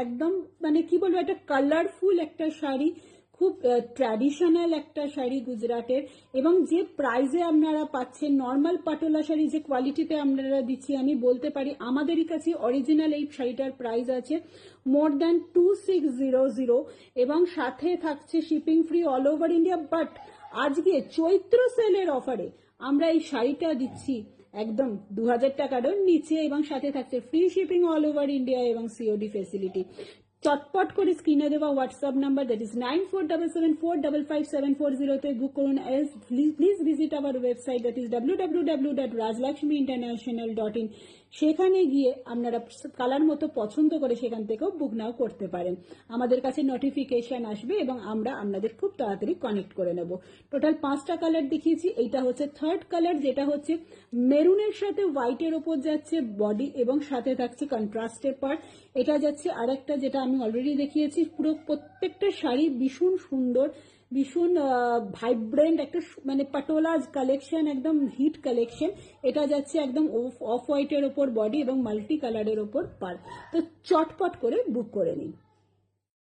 একদম মানে কি বলবো, একটা কালারফুল একটা শাড়ি, খুব ট্র্যাডিশনাল একটা শাড়ি গুজরাটের, এবং যে প্রাইজে আপনারা পাচ্ছেন, নর্মাল পাটোলা শাড়ি যে কোয়ালিটিতে আপনারা দিচ্ছি, আমি বলতে পারি আমাদেরই কাছে অরিজিনাল এই শাড়িটার প্রাইস আছে মোর দ্যান 2600, এবং সাথে থাকছে shipping free all over India. But আজকে চৈত্র সেলের অফারে আমরা এই শাড়িটা দিচ্ছি একদম 2000 টাকারও নিচে, এবং সাথে থাকছে free shipping all over India এবং সিওডি ফেসিলিটি। চটপট করে স্ক্রিনে দেওয়া হোয়াটসঅ্যাপ নাম্বার, দ্যাট ইজ 9477455740 তে বুক করুন। Else please visit our website, that is www.rajlakshmiinternational.in। সেখানে গিয়ে আপনারা কালার মতো পছন্দ করে সেখান থেকেও বুক নাও করতে পারেন। আমাদের কাছে নোটিফিকেশন আসবে এবং আমরা আপনাদের খুব তাড়াতাড়ি কানেক্ট করে নেব। টোটাল 5টা কালার দেখিয়েছি, এইটা হচ্ছে থার্ড কালার, যেটা হচ্ছে মেরুনের সাথে হোয়াইটের ওপর যাচ্ছে বডি এবং সাথে থাকছে কন্ট্রাস্টের পার্ট। এটা যাচ্ছে আরেকটা, যেটা আমি অলরেডি দেখিয়েছি। পুরো প্রত্যেকটা শাড়ি ভীষণ সুন্দর, ভীষণ ভাইব্রেন্ট একটা মানে পাটোলাজ কালেকশন, একদম হিট কালেকশন। এটা যাচ্ছে একদম অফ হোয়াইটের ওপর বডি এবং মাল্টি কালারের ওপর পার। তো চটপট করে বুক করে নিন।